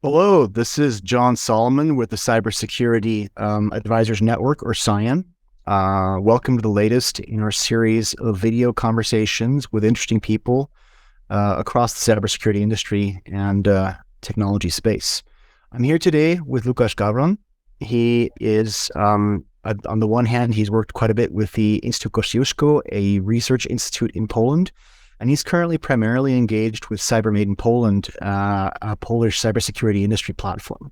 Hello, this is John Salomon with the Cybersecurity Advisors Network, or CYAN. Welcome to the latest in our series of video conversations with interesting people across the cybersecurity industry and technology space. I'm here today with Łukasz Gawron. He is, on the one hand, he's worked quite a bit with the Instytut Kościuszko, a research institute in Poland, and he's currently primarily engaged with CyberMadeInPoland, a Polish cybersecurity industry platform.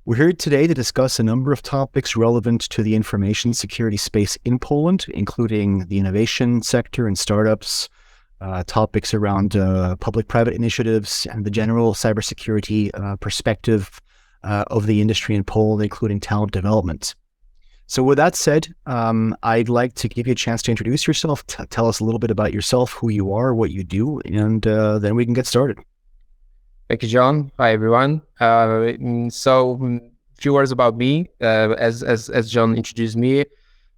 We're here today to discuss a number of topics relevant to the information security space in Poland, including the innovation sector and startups, topics around public-private initiatives, and the general cybersecurity perspective of the industry in Poland, including talent development. So with that said, I'd like to give you a chance to introduce yourself, tell us a little bit about yourself, who you are, what you do, and then we can get started. Thank you, John. Hi, everyone. Few words about me. As John introduced me,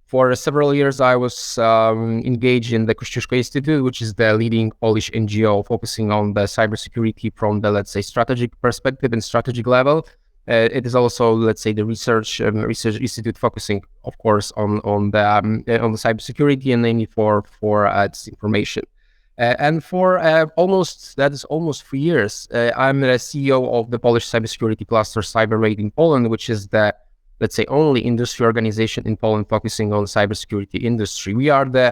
for several years I was engaged in the Kościuszko Institute, which is the leading Polish NGO focusing on the cybersecurity from the, let's say, strategic perspective and strategic level. It is also, let's say, the research institute focusing, of course, on the cybersecurity and namely for disinformation. And for almost 3 years, I'm the CEO of the Polish cybersecurity cluster CyberMadeInPoland, which is the, let's say, only industry organization in Poland focusing on cybersecurity industry. We are the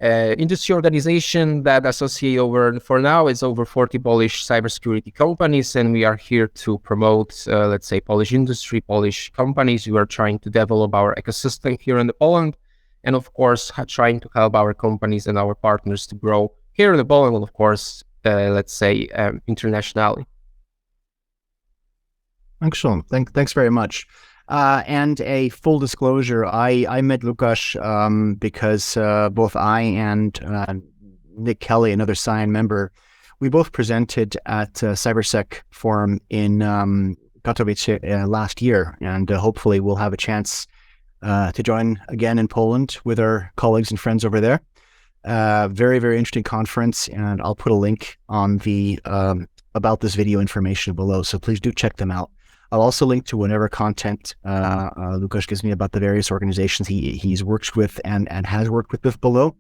industry organization that associate over 40 Polish cybersecurity companies, and we are here to promote, let's say, Polish industry, Polish companies. We are trying to develop our ecosystem here in Poland, and of course, trying to help our companies and our partners to grow here in Poland, and of course, let's say, internationally. Excellent. Thanks very much. And a full disclosure, I met Łukasz because both I and Nick Kelly, another CYAN member, we both presented at CyberSec Forum in Katowice last year, and hopefully we'll have a chance to join again in Poland with our colleagues and friends over there. Very, very interesting conference, and I'll put a link on the about this video information below, so please do check them out. I'll also link to whatever content Łukasz gives me about the various organizations he's worked with and has worked with below.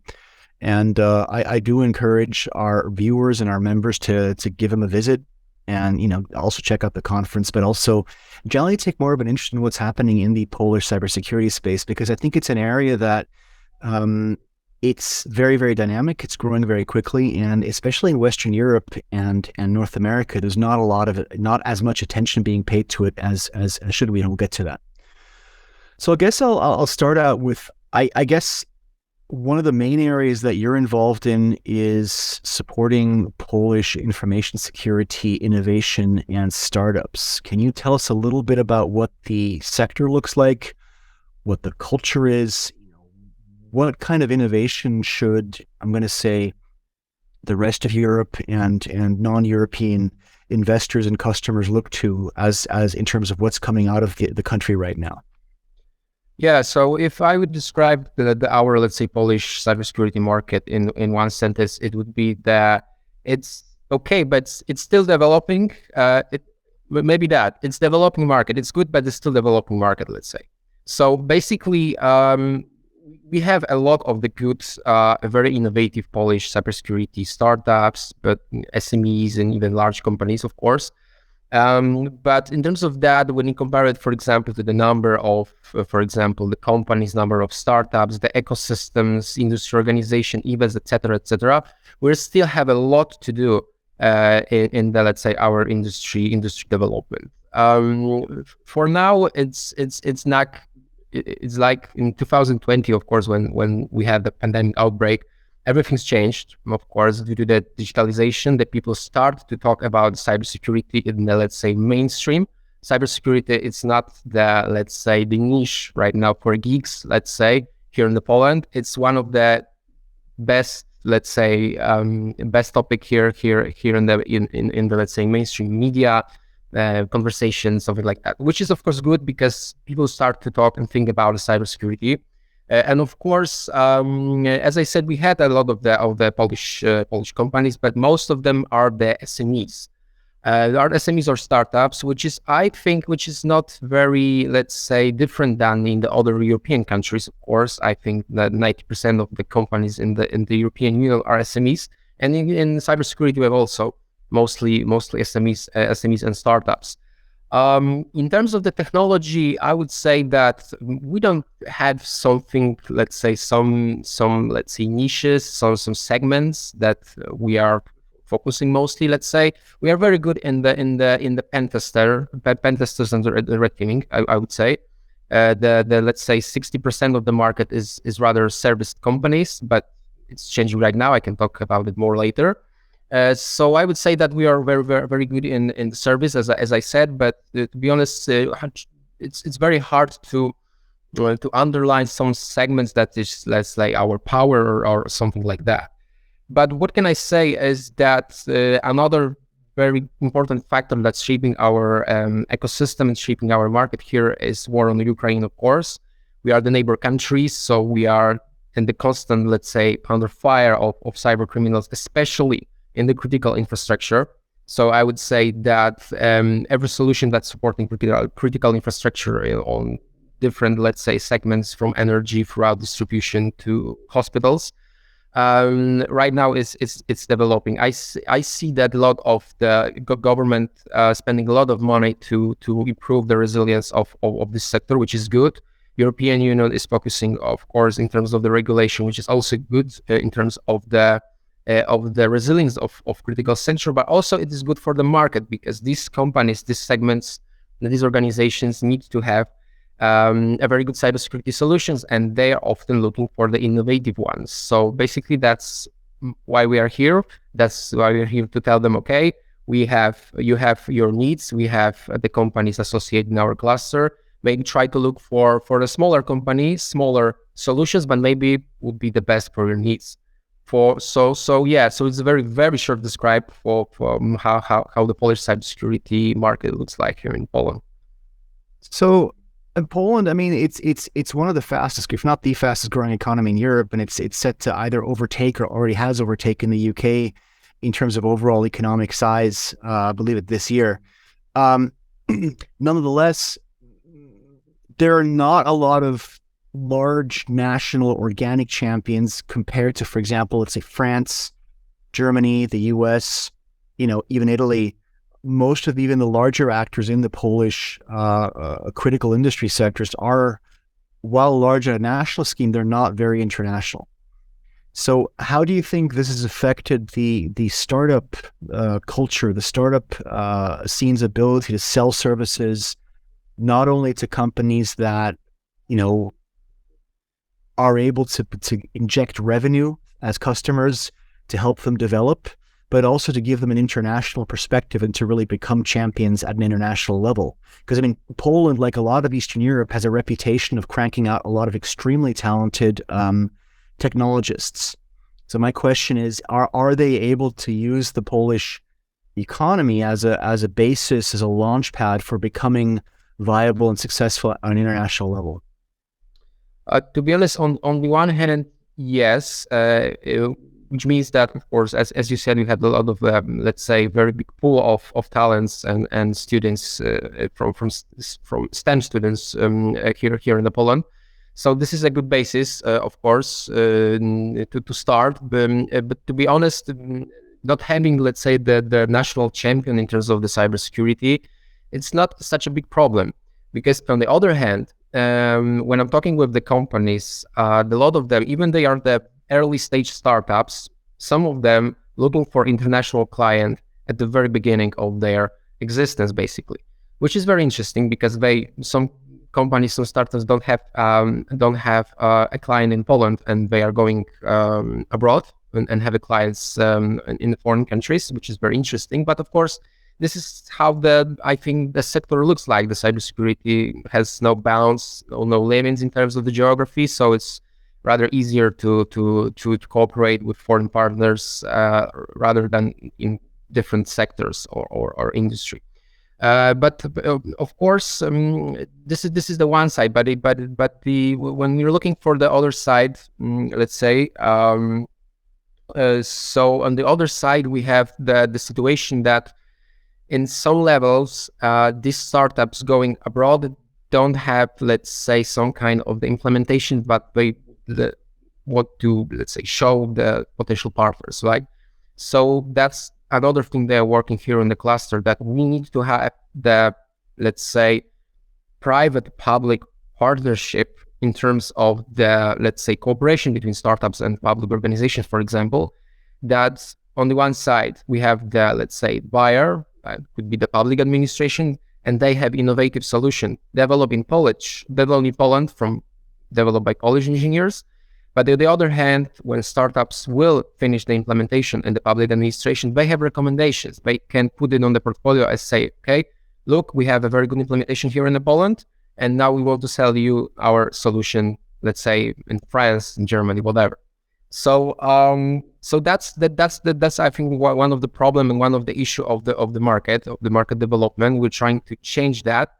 And I do encourage our viewers and our members to give him a visit and, also check out the conference, but also generally take more of an interest in what's happening in the Polish cybersecurity space, because I think it's an area that it's very, very dynamic. It's growing very quickly, and especially in Western Europe and North America, there's not as much attention being paid to it as should be, and we'll get to that. So I guess I'll start out with, I guess one of the main areas that you're involved in is supporting Polish information security innovation and startups. Can you tell us a little bit about what the sector looks like, what the culture is? What kind of innovation should, I'm going to say, the rest of Europe and non-European investors and customers look to as in terms of what's coming out of the country right now? Yeah, so if I would describe our, let's say, Polish cybersecurity market in one sentence, it would be that it's okay, but it's still developing. It's developing market. It's good, but it's still developing market, let's say. So basically, we have a lot of the good, very innovative Polish cybersecurity startups, but SMEs and even large companies, of course. But in terms of that, when you compare it, for example, to the number of, for example, the companies, number of startups, the ecosystems, industry organization, events, etc., we still have a lot to do in the, let's say, our industry development. For now, it's not. It's like in 2020, of course, when we had the pandemic outbreak, everything's changed, of course, due to the digitalization, that people start to talk about cybersecurity in the, let's say, mainstream. Cybersecurity, it's not the, let's say, the niche right now for geeks, let's say, here in Poland. It's one of the best, let's say, best topic here in the, let's say, mainstream media, conversations, something like that, which is of course good because people start to talk and think about cybersecurity. And of course, as I said, we had a lot of the Polish companies, but most of them are the SMEs. Are SMEs or startups, which is, I think, which is not very, let's say, different than in the other European countries. Of course, I think that 90% of the companies in the European Union are SMEs, and in cybersecurity we have also mostly SMEs and startups. In terms of the technology, I would say that we don't have something, let's say, some let's say niches, some segments that we are focusing mostly. Let's say we are very good in the pen testers and the red teaming. I would say the let's say 60% of the market is rather service companies, but it's changing right now. I can talk about it more later. So I would say that we are very good in the service, as I said. But to be honest, it's very hard to underline some segments that is, let's say, our power or something like that. But what can I say is that another very important factor that's shaping our ecosystem and shaping our market here is war on Ukraine, of course. We are the neighbor countries, so we are in the constant, let's say, under fire of cyber criminals, especially in the critical infrastructure. So I would say that every solution that's supporting critical infrastructure on different, let's say, segments from energy throughout distribution to hospitals, right now it's developing. I see that a lot of the government spending a lot of money to improve the resilience of this sector, which is good. European Union is focusing, of course, in terms of the regulation, which is also good in terms of the resilience of critical sector, but also it is good for the market because these companies, these segments, these organizations need to have a very good cybersecurity solutions, and they are often looking for the innovative ones. So basically, that's why we are here. That's why we're here to tell them, okay, you have your needs. We have the companies associated in our cluster. Maybe try to look for a smaller company, smaller solutions, but maybe would be the best for your needs. So it's a very short describe for how the Polish cybersecurity market looks like here in Poland. So in Poland, I mean, it's one of the fastest, if not the fastest growing economy in Europe, and it's set to either overtake or already has overtaken the UK in terms of overall economic size. I believe it this year. Nonetheless, there are not a lot of large national organic champions compared to, for example, let's say France, Germany, the US, even Italy. Most of even the larger actors in the Polish critical industry sectors are, while large at a national scheme, they're not very international. So how do you think this has affected the startup culture, the startup scene's ability to sell services, not only to companies that, are able to inject revenue as customers to help them develop, but also to give them an international perspective and to really become champions at an international level? Because, I mean, Poland, like a lot of Eastern Europe, has a reputation of cranking out a lot of extremely talented technologists. So my question is, are they able to use the Polish economy as a basis, as a launch pad for becoming viable and successful on an international level? To be honest, on the one hand, yes, which means that, of course, as you said, we had a lot of, let's say, very big pool of talents and students from STEM students here in Poland. So this is a good basis, of course, to start. But to be honest, not having, let's say, the national champion in terms of the cybersecurity, it's not such a big problem. Because on the other hand, when I'm talking with the companies, a lot of them, even they are the early stage startups, some of them looking for international client at the very beginning of their existence, basically, which is very interesting because some companies, some startups don't have a client in Poland, and they are going abroad and have a clients in foreign countries, which is very interesting. But of course, this is how I think the sector looks like. The cybersecurity has no bounds, no limits in terms of the geography, so it's rather easier to cooperate with foreign partners rather than in different sectors or industry. But of course, this is the one side. But when you're looking for the other side, let's say, so on the other side we have the situation that in some levels, these startups going abroad don't have, let's say, some kind of the implementation, but they want to, let's say, show the potential partners, right? So that's another thing they're working here in the cluster, that we need to have the, let's say, private-public partnership in terms of the, let's say, cooperation between startups and public organizations, for example, that on the one side, we have the, let's say, buyer, could be the public administration, and they have innovative solution developed in Poland developed by Polish engineers. But on the other hand, when startups will finish the implementation in the public administration, they have recommendations. They can put it on the portfolio and say, okay, look, we have a very good implementation here in Poland, and now we want to sell you our solution, let's say in France, in Germany, whatever. So that's I think one of the problem and one of the issue of the market development. We're trying to change that.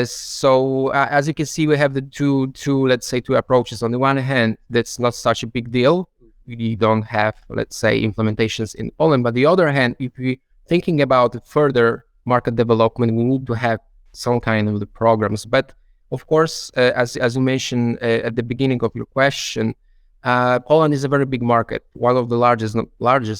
So as you can see, we have the two approaches. On the one hand, that's not such a big deal. We don't have, let's say, implementations in Poland. But the other hand, if we're thinking about further market development, we need to have some kind of the programs. But of course, as you mentioned at the beginning of your question, Poland is a very big market, one of the largest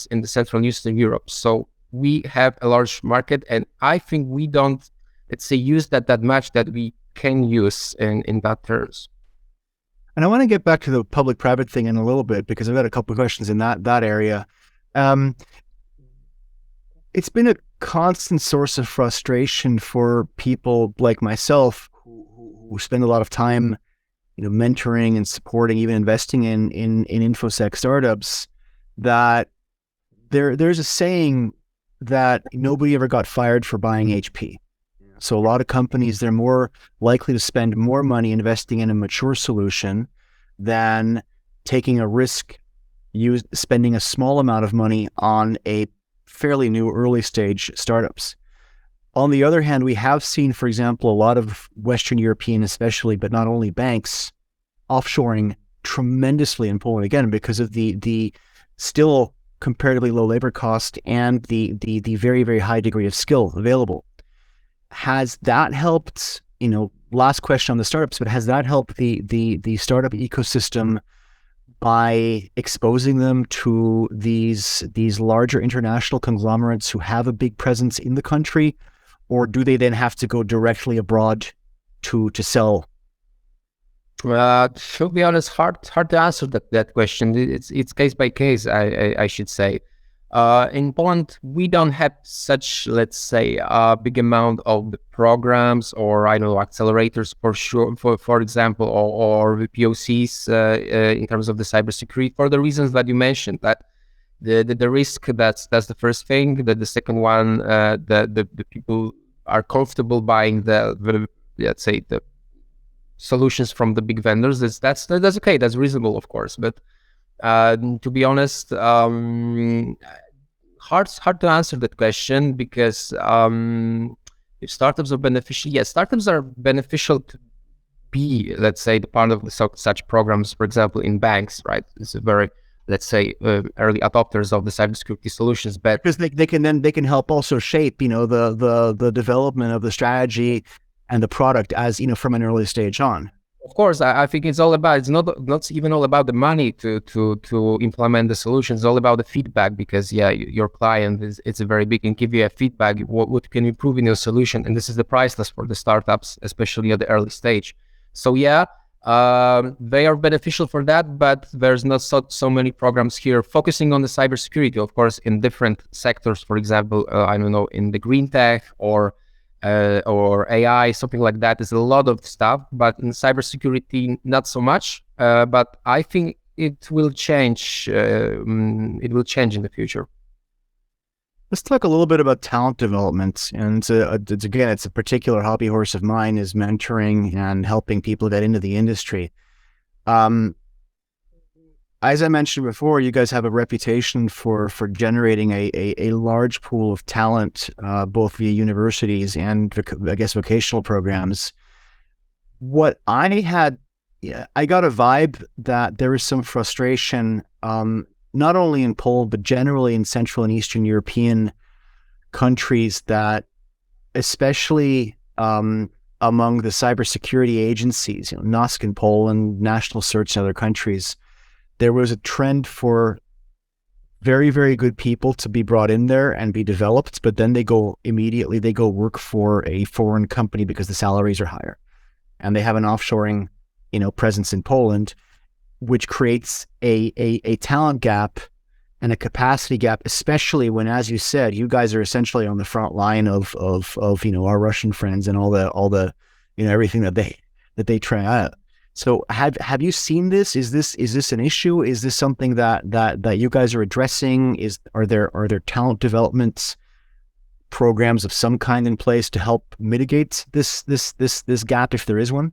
in the Central and Eastern Europe. So we have a large market, and I think we don't, let's say, use that much that we can use in that terms. And I want to get back to the public-private thing in a little bit, because I've got a couple of questions in that area. It's been a constant source of frustration for people like myself who spend a lot of time, mentoring and supporting, even investing in InfoSec startups, that there's a saying that nobody ever got fired for buying HP. So a lot of companies, they're more likely to spend more money investing in a mature solution than taking a risk, spending a small amount of money on a fairly new early stage startups. On the other hand, we have seen, for example, a lot of Western European especially, but not only banks, offshoring tremendously in Poland, again, because of the still comparatively low labor cost and the very, very high degree of skill available. Has that helped, last question on the startups, but has that helped the startup ecosystem by exposing them to these larger international conglomerates who have a big presence in the country? Or do they then have to go directly abroad to sell? To be honest, hard to answer that question. It's case by case, I should say. In Poland, we don't have such, let's say, a big amount of the programs or accelerators for sure. For example, or POCs in terms of the cybersecurity, for the reasons that you mentioned. That the risk, that's the first thing. That the second one, the people are comfortable buying the let's say the solutions from the big vendors. That's okay. That's reasonable, of course. But to be honest, hard to answer that question, because if startups are beneficial, yes, startups are beneficial to be, let's say, the part of such programs. For example, in banks, right? It's a very, let's say, early adopters of the cybersecurity solutions, but because they can help also shape, the development of the strategy and the product as, from an early stage on. Of course, I think it's all about, it's not even all about the money to implement the solutions. It's all about the feedback, because your client it's a very big and give you a feedback, what can you improve in your solution, and this is the priceless for the startups, especially at the early stage. So they are beneficial for that, but there's not so many programs here focusing on the cybersecurity. Of course, in different sectors, for example, in the green tech or AI, something like that. There's a lot of stuff, but in cybersecurity, not so much. But I think it will change. It will change in the future. Let's talk a little bit about talent development. And it's a particular hobby horse of mine, is mentoring and helping people get into the industry. As I mentioned before, you guys have a reputation for generating a large pool of talent, both via universities and, I guess, vocational programs. I got a vibe that there is some frustration, not only in Poland, but generally in Central and Eastern European countries that, especially among the cybersecurity agencies, NOSC in Poland, National Search in other countries, there was a trend for very, very good people to be brought in there and be developed, but then they go work for a foreign company because the salaries are higher. And they have an offshoring, presence in Poland, which creates a talent gap and a capacity gap, especially when, as you said, you guys are essentially on the front line of our Russian friends and all the everything that they try out. So have you seen this? Is this an issue? Is this something that you guys are addressing? Are there talent development programs of some kind in place to help mitigate this gap, if there is one?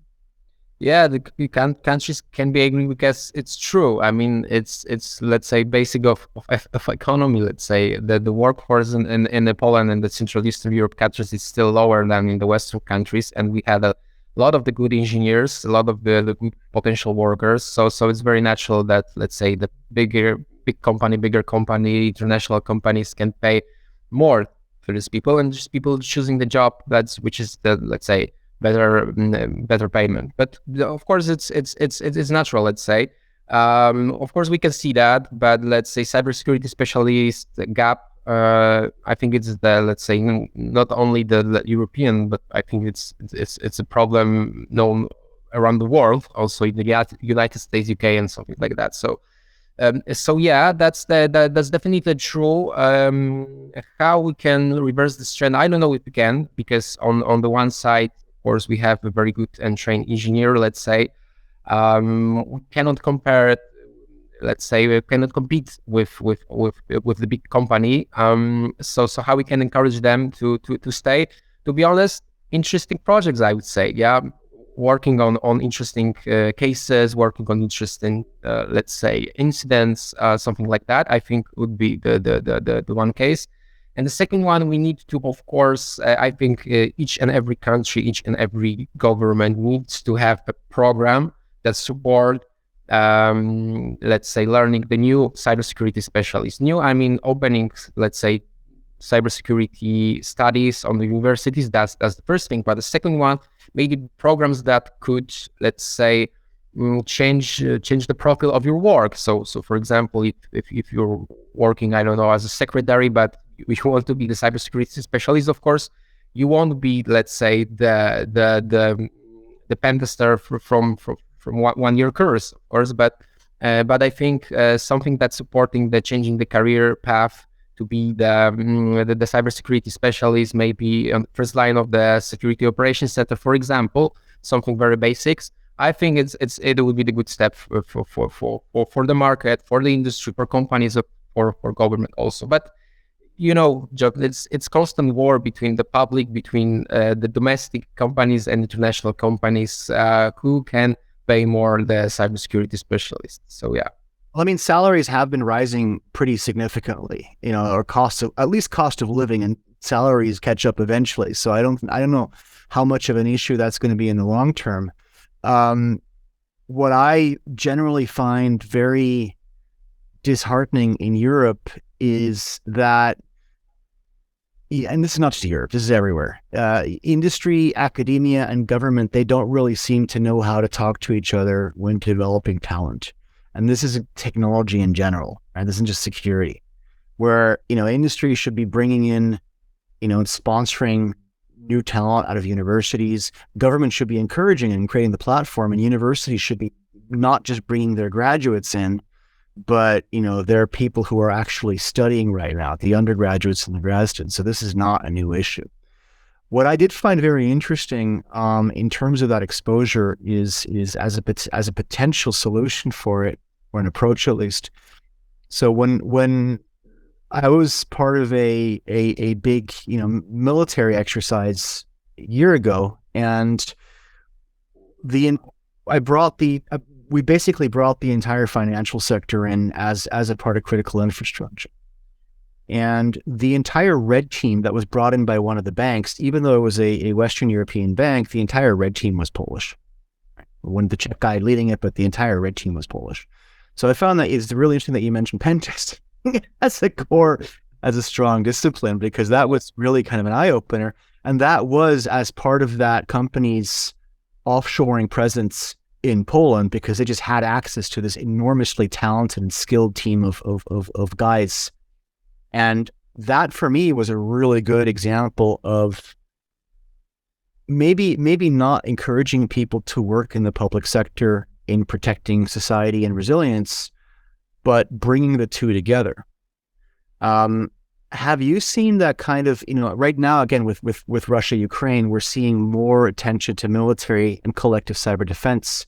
Yeah, the countries can be agree because it's true. I mean, it's let's say basic of economy. Let's say that the workforce in the Poland and the Central Eastern Europe countries is still lower than in the Western countries, and we had a lot of the good engineers, a lot of the good potential workers. So it's very natural that, let's say, the bigger company, international companies can pay more for these people, and just people choosing the job which is the, let's say, better payment. But of course, it's natural. Let's say, of course, we can see that. But let's say cybersecurity specialist gap. I think it's the, let's say, not only the European, but I think it's a problem known around the world, also in the United States, UK, and something like that. So yeah, that's definitely true. How we can reverse this trend, I don't know if we can, because on the one side, of course, we have a very good and trained engineer. Let's say, we cannot compare it. Let's say we cannot compete with the big company. So how we can encourage them to stay? To be honest, interesting projects, I would say. Yeah, working on interesting cases, working on interesting, let's say, incidents, something like that. I think would be the one case. And the second one, we need to, of course, I think each and every country, each and every government needs to have a program that support, let's say, learning the new cybersecurity specialists. New, I mean, opening, let's say, cybersecurity studies on the universities. That's the first thing. But the second one, maybe programs that could, let's say, change the profile of your work. So for example, if you're working, I don't know, as a secretary, but you want to be the cybersecurity specialist, of course, you won't be, let's say, the pen tester from 1 year course, of course, but I think something that's supporting the changing the career path to be the cybersecurity specialist, maybe on the first line of the security operations center, for example, something very basics. I think it would be the good step for the market, for the industry, for companies, for government also. But Joe, it's constant war between the public, between the domestic companies and international companies, who can pay more the cybersecurity specialists. So yeah. Well, I mean, salaries have been rising pretty significantly, or cost of living, and salaries catch up eventually. So I don't know how much of an issue that's going to be in the long term. What I generally find very disheartening in Europe is that, and this is not just Europe, this is everywhere, industry, academia, and government, they don't really seem to know how to talk to each other when developing talent. And this is technology in general, right? This isn't just security, where, industry should be bringing in, and sponsoring new talent out of universities. Government should be encouraging and creating the platform, and universities should be not just bringing their graduates in, but, there are people who are actually studying right now, the undergraduates and the grad students. So this is not a new issue. What I did find very interesting in terms of that exposure is as a potential solution for it, or an approach at least. So when I was part of a big military exercise a year ago, and we basically brought the entire financial sector in as a part of critical infrastructure. And the entire red team that was brought in by one of the banks, even though it was a Western European bank, the entire red team was Polish. One, the Czech guy leading it, but the entire red team was Polish. So I found that it's really interesting that you mentioned pen testing as a core as a strong discipline, because that was really kind of an eye opener. And that was as part of that company's offshoring presence in Poland, because they just had access to this enormously talented and skilled team of guys. And that for me was a really good example of maybe not encouraging people to work in the public sector in protecting society and resilience, but bringing the two together. Have you seen that kind of, right now, again, with Russia, Ukraine, we're seeing more attention to military and collective cyber defense.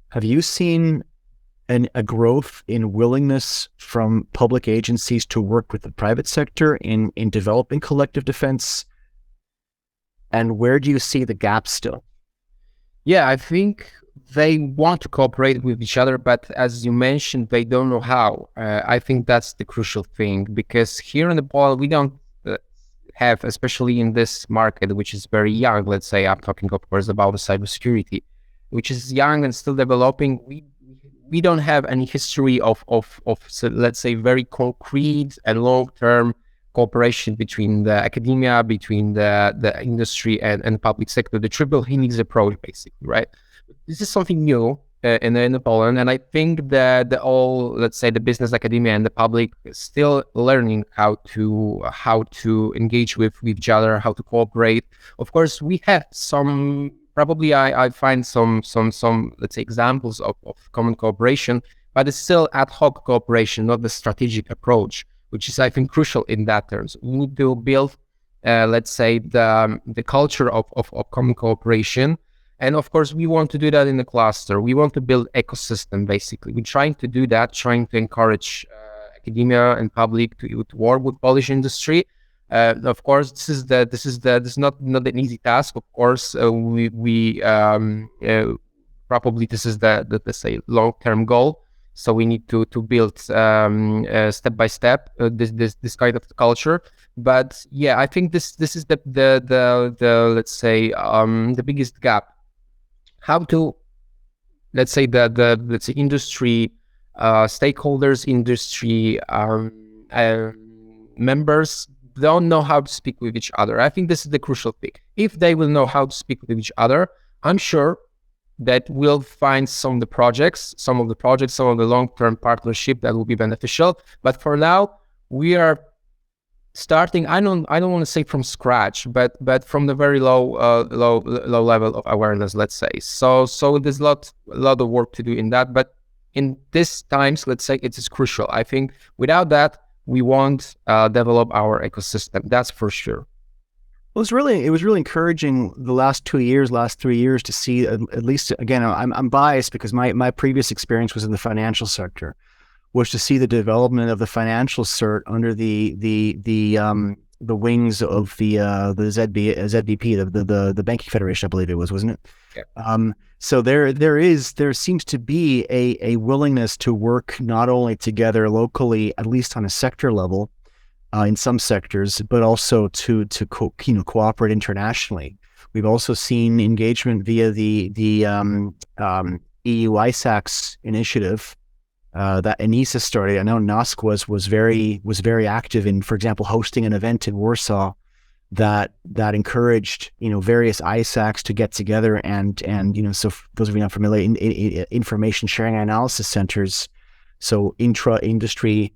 Have you seen a growth in willingness from public agencies to work with the private sector in developing collective defense? And where do you see the gap still? Yeah, I think they want to cooperate with each other, but as you mentioned, they don't know how. I think that's the crucial thing, because here in the Poland, we don't have, especially in this market, which is very young, let's say, I'm talking, of course, about the cybersecurity, which is young and still developing. We don't have any history of so let's say, very concrete and long-term cooperation between the academia, between the industry and public sector, the triple helix approach, basically, right? This is something new in Poland, and I think that let's say, the business, academia, and the public is still learning how to engage with each other, how to cooperate. Of course, we have some. Probably, I find some let's say, examples of common cooperation, but it's still ad hoc cooperation, not the strategic approach, which is, I think, crucial in that terms. We need to build, let's say, the culture of common cooperation. And of course, we want to do that in the cluster. We want to build ecosystem, basically. We're trying to do that, trying to encourage academia and public to work with Polish industry. Of course, this is not an easy task. Of course, we probably this is the let's say, long-term goal. So we need to build step by step this kind of culture. But yeah, I think this is the let's say, the biggest gap. How to, let's say, let's say, industry stakeholders, industry members don't know how to speak with each other. I think this is the crucial thing. If they will know how to speak with each other, I'm sure that we'll find some of the projects, some of the long-term partnership that will be beneficial. But for now, we are starting. I don't want to say from scratch, but from the very low level of awareness, let's say. So there's a lot of work to do in that. But in these times, let's say, it is crucial. I think without that, we won't develop our ecosystem. That's for sure. Well, it was really encouraging the last 3 years to see, at least, again, I'm biased because my previous experience was in the financial sector, was to see the development of the financial cert under the wings of the ZBP, the Banking Federation, I believe it was, wasn't it? Yeah. So there seems to be a willingness to work not only together locally, at least on a sector level, in some sectors, but also to cooperate internationally. We've also seen engagement via the EU ISACs initiative that ENISA started. I know NOSC was very active in, for example, hosting an event in Warsaw that encouraged various ISACs to get together and so for those of you not familiar, information sharing analysis centers, so intra-industry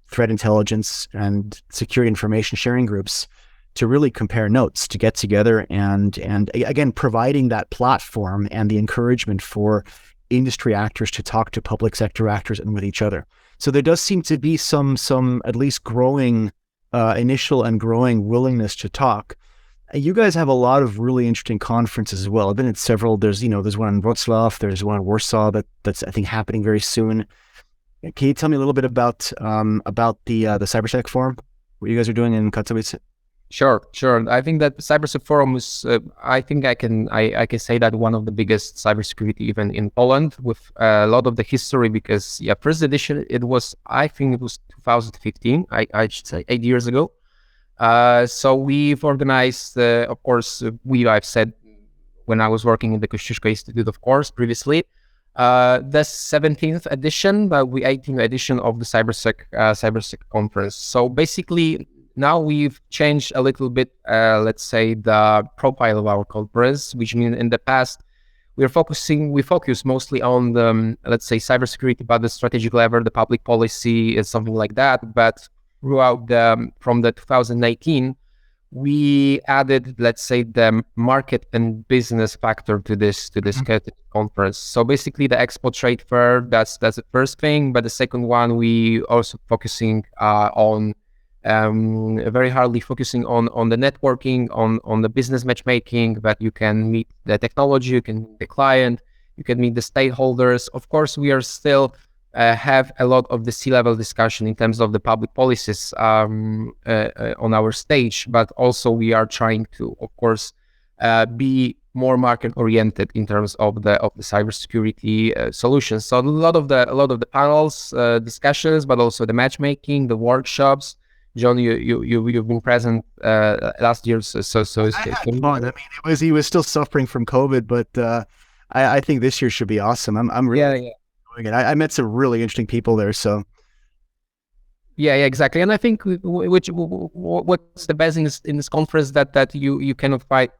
threat intelligence and security information sharing groups, to really compare notes, to get together and again, providing that platform and the encouragement for industry actors to talk to public sector actors and with each other. So there does seem to be some at least growing initial and growing willingness to talk. You guys have a lot of really interesting conferences as well. I've been at several. There's one in Wrocław, there's one in Warsaw that's I think happening very soon. Can you tell me a little bit about the CyberSec Forum, what you guys are doing in Katowice? Sure. I think that the CyberSec Forum is, I think I can say that one of the biggest cybersecurity event in Poland, with a lot of the history, because first edition, I think it was 2015, I should say 8 years ago. So we've organized, of course, I've said when I was working in the Kościuszko Institute, of course, previously. The 17th edition, we 18th edition of the cybersec conference. So basically, now we've changed a little bit, let's say, the profile of our conference, which means in the past we focus mostly on the, let's say, cybersecurity, but the strategic level, the public policy, is something like that. But throughout from the 2019, we added, let's say, the market and business factor to this conference. So basically, the expo trade fair, that's the first thing. But the second one, we also focusing on very hardly focusing on the networking, on the business matchmaking, that you can meet the technology, you can meet the client, you can meet the stakeholders. Of course, we are still have a lot of the C-level discussion in terms of the public policies on our stage, but also we are trying to, of course, be more market oriented in terms of the cybersecurity solutions. So a lot of the panels, discussions, but also the matchmaking, the workshops. John, you've been present last year, so I had fun. I mean, he was still suffering from COVID, but I think this year should be awesome. I'm really enjoying it. I met some really interesting people there. So yeah, exactly. And I think what's the best in this conference that you cannot find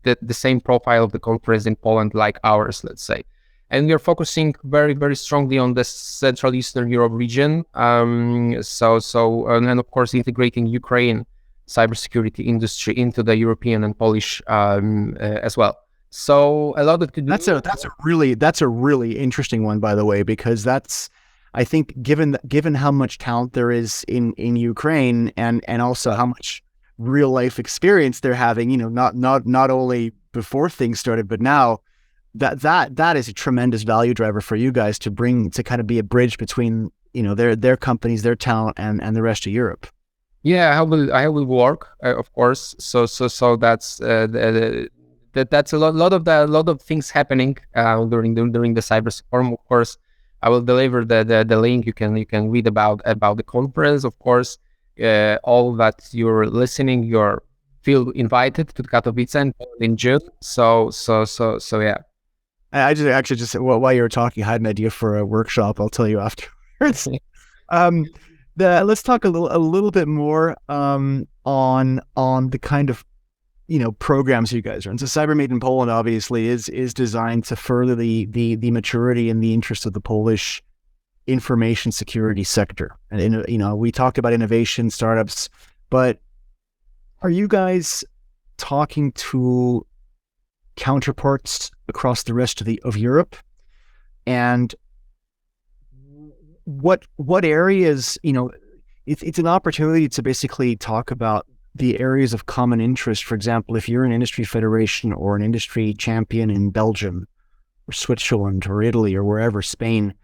the same profile of the conference in Poland like ours, let's say. And we are focusing very, very strongly on the Central Eastern Europe region. And then of course integrating Ukraine cybersecurity industry into the European and Polish as well. So a lot of to do. That's a really interesting one, by the way, because that's, I think, given how much talent there is in Ukraine and also how much real life experience they're having, not only before things started, but now. That is a tremendous value driver for you guys to kind of be a bridge between their companies, their talent, and the rest of Europe. Yeah, I will work, of course. So that's that's a lot of things happening during the Cyber Forum. Of course, I will deliver the link. You can read about the conference. Of course, all that you're listening, you're feel invited to Katowice in June. So yeah. I just while you were talking, I had an idea for a workshop. I'll tell you afterwards. Let's talk a little bit more on the kind of programs you guys are in. So CyberMadeInPoland obviously is designed to further the maturity and the interest of the Polish information security sector. And we talked about innovation, startups, but are you guys talking to counterparts across the rest of Europe? And what areas, it's an opportunity to basically talk about the areas of common interest. For example, if you're an industry federation or an industry champion in Belgium or Switzerland or Italy or wherever, Spain,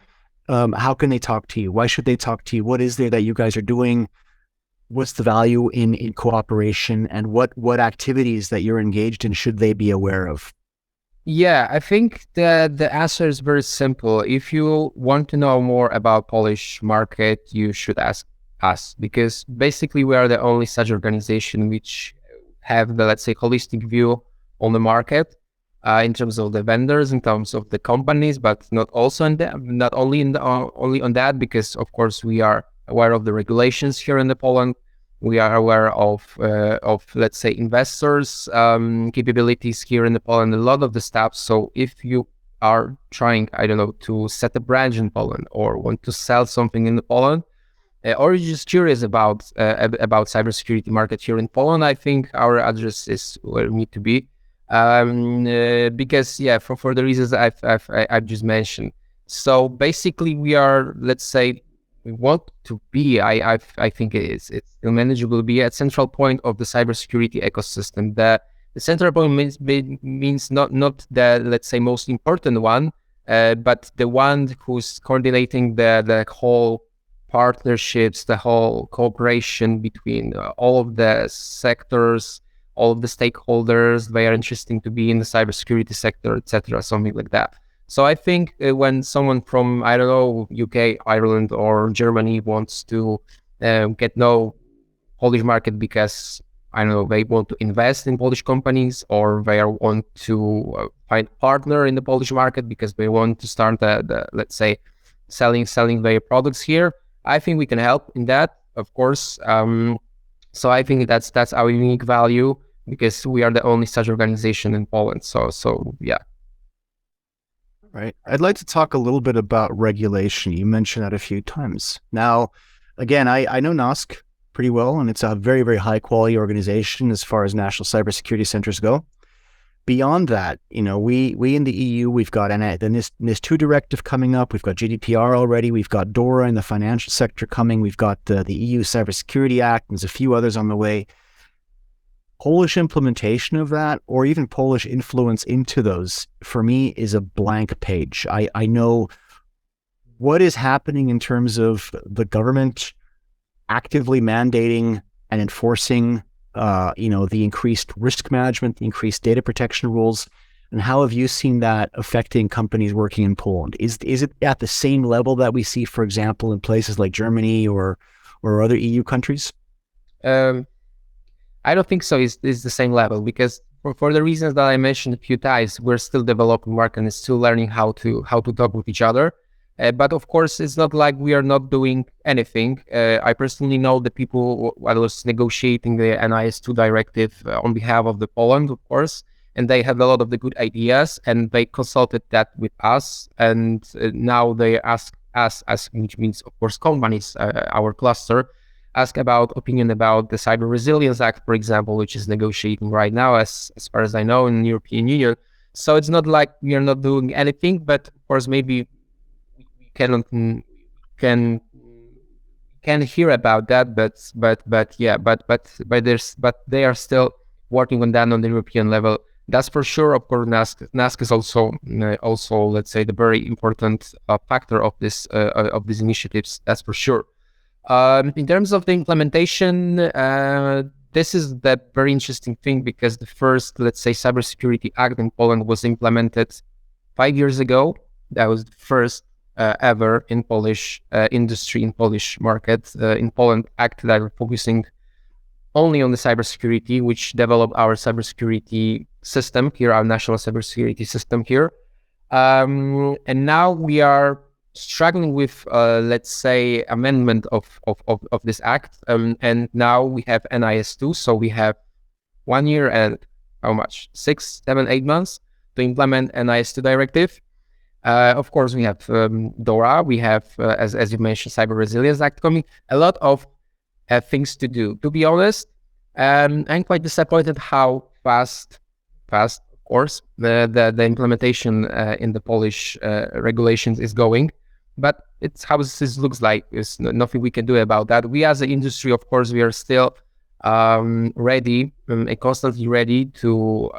how can they talk to you? Why should they talk to you? What is there that you guys are doing? What's the value in cooperation, and what activities that you're engaged in should they be aware of? Yeah, I think the answer is very simple. If you want to know more about Polish market, you should ask us, because basically we are the only such organization which have the, let's say, holistic view on the market in terms of the vendors, in terms of the companies, but not only on that, because of course we are aware of the regulations here in Poland. We are aware of let's say, investors' capabilities here in Poland, a lot of the stuff. So if you are trying, I don't know, to set a branch in Poland or want to sell something in Poland, or you're just curious about cybersecurity market here in Poland, I think our address is where we need to be, because for the reasons I've just mentioned. So basically, we are, let's say, we want to be, I think it's still manageable to be a central point of the cybersecurity ecosystem. The central point means not the, let's say, most important one, but the one who's coordinating the whole partnerships, the whole cooperation between all of the sectors, all of the stakeholders. They are interesting to be in the cybersecurity sector, etc., something like that. So I think when someone from, I don't know, UK, Ireland, or Germany wants to get know Polish market because I don't know, they want to invest in Polish companies, or they want to find a partner in the Polish market because they want to start let's say, selling their products here. I think we can help in that, of course. So I think that's our unique value, because we are the only such organization in Poland. So yeah. Right. I'd like to talk a little bit about regulation. You mentioned that a few times. Now, again, I know NOSC pretty well, and it's a very, very high quality organization as far as national cybersecurity centers go. Beyond that, we in the EU, we've got the NIS2 directive coming up. We've got GDPR already. We've got DORA in the financial sector coming. We've got the EU Cybersecurity Act, and there's a few others on the way. Polish implementation of that, or even Polish influence into those, for me, is a blank page. I know what is happening in terms of the government actively mandating and enforcing, the increased risk management, the increased data protection rules, and how have you seen that affecting companies working in Poland? Is it at the same level that we see, for example, in places like Germany or other EU countries? I don't think so. It's the same level, because for the reasons that I mentioned a few times, we're still developing market and still learning how to talk with each other. But of course, it's not like we are not doing anything. I personally know the people I was negotiating the NIS2 directive on behalf of the Poland, of course, and they had a lot of the good ideas, and they consulted that with us, and now they ask us, which means of course companies, our cluster, ask about opinion about the Cyber Resilience Act, for example, which is negotiating right now, as far as I know, in the European Union. So it's not like we are not doing anything, but of course maybe we can hear about that, but they are still working on that on the European level. That's for sure. Of course, NASC is also let's say the very important factor of these initiatives. That's for sure. In terms of the implementation, this is the very interesting thing, because the first, let's say, Cybersecurity Act in Poland was implemented 5 years ago. That was the first ever in Polish industry, in Polish market, in Poland act that are focusing only on the cybersecurity, which developed our cybersecurity system here, our national cybersecurity system here. And now we are struggling with, let's say, amendment of this act. And now we have NIS2, so we have 1 year and how much? 6, 7, 8 months to implement NIS2 directive. Of course, we have DORA, we have, as you mentioned, Cyber Resilience Act coming. A lot of things to do. To be honest, I'm quite disappointed how fast, of course, the implementation in the Polish regulations is going. But it's how this looks like. There's nothing we can do about that. We as an industry, of course, we are still ready, constantly ready to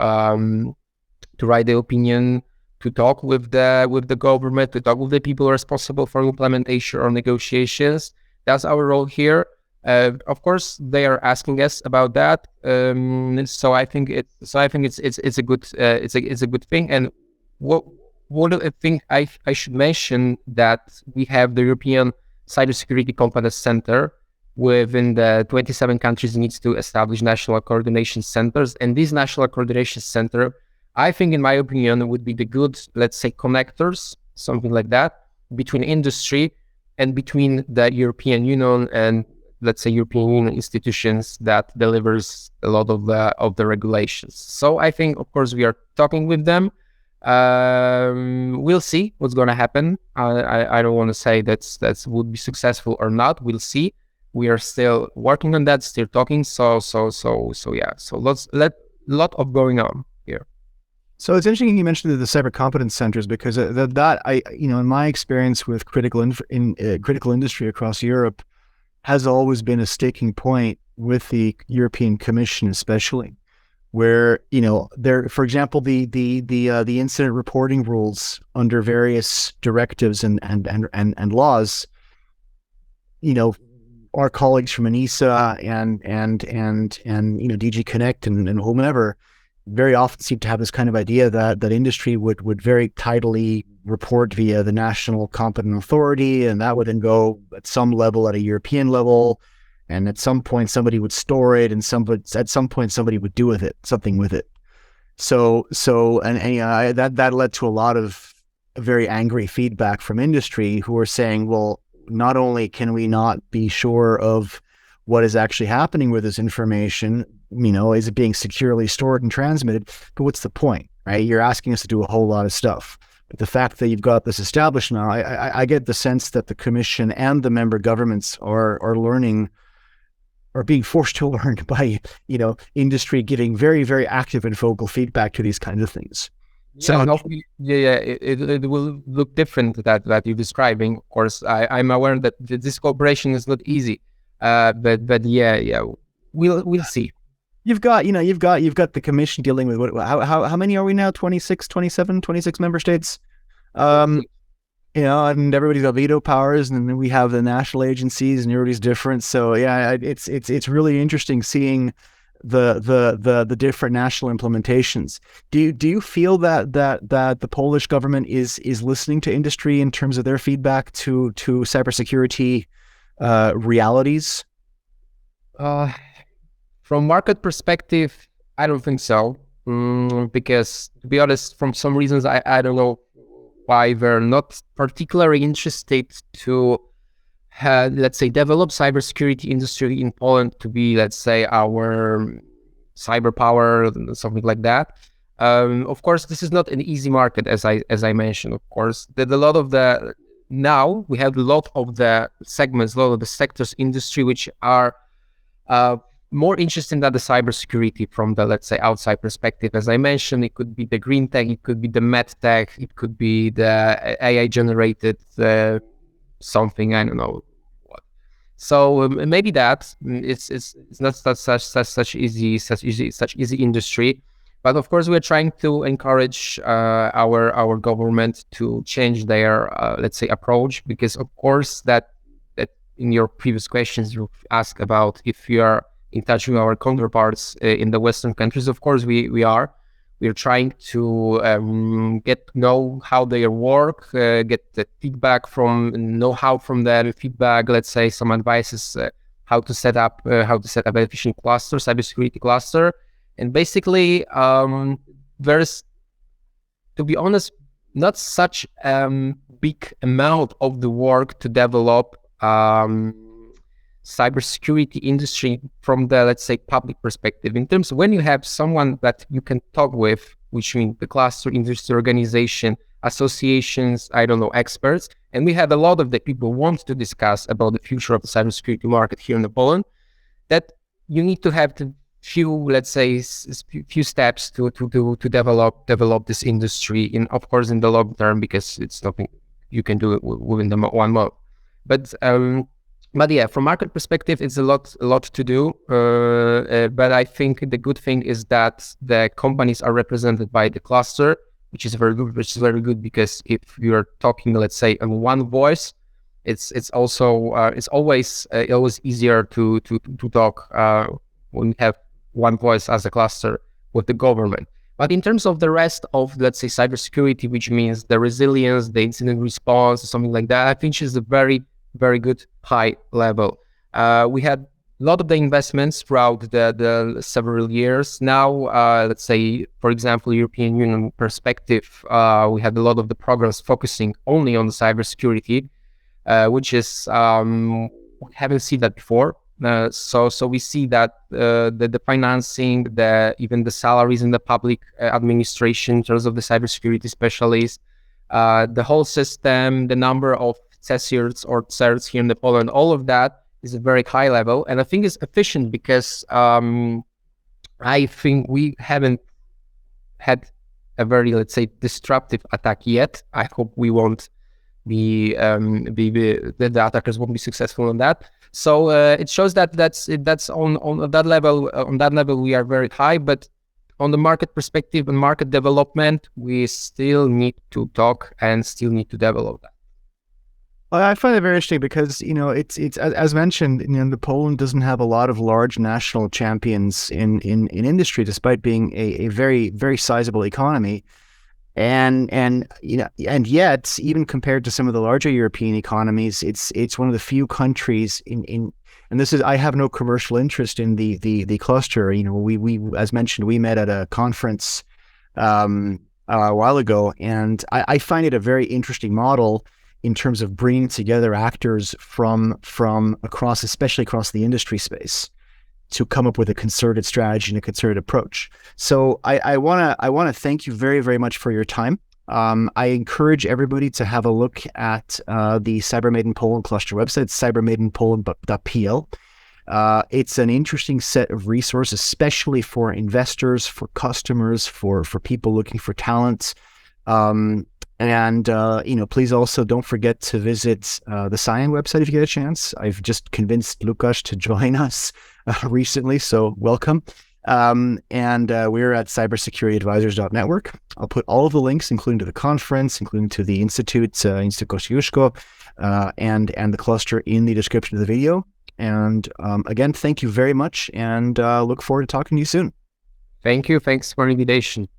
write the opinion, to talk with the government, to talk with the people responsible for implementation or negotiations. That's our role here. Of course, they are asking us about that. So I think it's a good thing. And one of the things I should mention, that we have the European Cybersecurity Competence Center within the 27 countries needs to establish national coordination centers. And these national coordination center, I think, in my opinion, would be the good, let's say, connectors, something like that, between industry and between the European Union and, let's say, European Union institutions that delivers a lot of the regulations. So I think, of course, we are talking with them. We'll see what's going to happen. I don't want to say that's would be successful or not. We'll see. We are still working on that, still talking. So yeah. So lot of going on here. So it's interesting you mentioned the cyber competence centers, because that in my experience with critical industry across Europe has always been a sticking point with the European Commission, especially, where there, for example, the incident reporting rules under various directives and laws, our colleagues from ENISA and DG Connect and whomever very often seem to have this kind of idea that industry would very tidily report via the national competent authority, and that would then go at some level at a European level. and at some point somebody would store it, and at some point somebody would do something with it. That led to a lot of very angry feedback from industry, who are saying, well, not only can we not be sure of what is actually happening with this information, is it being securely stored and transmitted, but what's the point, right? You're asking us to do a whole lot of stuff. But the fact that you've got this established now, I get the sense that the Commission and the member governments are learning, or being forced to learn by, industry giving very, very active and vocal feedback to these kinds of things. It will look different that you're describing. Of course, I'm aware that this cooperation is not easy, but we'll see. You've got the Commission dealing with how many are we now? 26 member states. And everybody's got veto powers, and then we have the national agencies, and everybody's different. So it's really interesting seeing the different national implementations. Do you feel that the Polish government is listening to industry in terms of their feedback to cybersecurity realities? From market perspective, I don't think so. Because, to be honest, from some reasons, I don't know why they're not particularly interested to, let's say, develop cybersecurity industry in Poland to be, let's say, our cyber power, something like that. Of course, this is not an easy market, as I mentioned. Of course, we have a lot of the segments, a lot of the sectors, industry, which are more interesting than the cybersecurity from the, let's say, outside perspective. As I mentioned, it could be the green tech, it could be the med tech, it could be the AI generated something, I don't know what. So maybe that it's not such easy industry. But of course, we're trying to encourage our government to change their let's say approach, because of course that in your previous questions you asked about if you are in touch with our counterparts in the Western countries. Of course, we're trying to get to know how they work, get the feedback know-how from them, feedback, let's say some advices, how to set up an efficient cluster, cybersecurity cluster. And basically, there's, to be honest, not such big amount of the work to develop cybersecurity industry from the, let's say, public perspective. In terms of when you have someone that you can talk with, which means the cluster industry organization, associations, I don't know, experts, and we have a lot of the people who want to discuss about the future of the cybersecurity market here in Poland, that you need to have the few, let's say, few steps to develop this industry in, of course, in the long term, because it's nothing you can do within the 1 month. But yeah, from market perspective, it's a lot to do. But I think the good thing is that the companies are represented by the cluster, which is very good, because if you are talking, let's say, in one voice, it's always easier to talk when you have one voice as a cluster with the government. But in terms of the rest of, let's say, cybersecurity, which means the resilience, the incident response, something like that, I think it's a very, very good high level. We had a lot of the investments throughout the several years. Now, let's say, for example, European Union perspective, we had a lot of the programs focusing only on the cybersecurity, which is, we haven't seen that before. So we see that the financing, even the salaries in the public administration in terms of the cybersecurity specialists, the whole system, the number of CESIRs or CERTs here in Poland, all of that is a very high level, and I think it's efficient because I think we haven't had a very, let's say, disruptive attack yet. I hope we won't be the attackers won't be successful in that. So it shows that that's on that level. On that level, we are very high, but on the market perspective and market development, we still need to talk and still need to develop that. I find it very interesting because, it's as mentioned, the Poland doesn't have a lot of large national champions in industry, despite being a very, very sizable economy. And yet, even compared to some of the larger European economies, it's one of the few countries in and this is, I have no commercial interest in the cluster. You know, we as mentioned, we met at a conference a while ago, and I find it a very interesting model in terms of bringing together actors from across, especially across the industry space, to come up with a concerted strategy and a concerted approach. So I want to thank you very, very much for your time. I encourage everybody to have a look at the CyberMadeInPoland cluster website, cybermadeinpoland.pl. It's an interesting set of resources, especially for investors, for customers, for people looking for talent. Please also don't forget to visit the Cyan website if you get a chance. I've just convinced Łukasz to join us recently, so welcome. We're at cybersecurityadvisors.network. I'll put all of the links, including to the conference, including to the Institute, Instytut Kościuszko, and the cluster in the description of the video. And again, thank you very much, and look forward to talking to you soon. Thank you. Thanks for the invitation.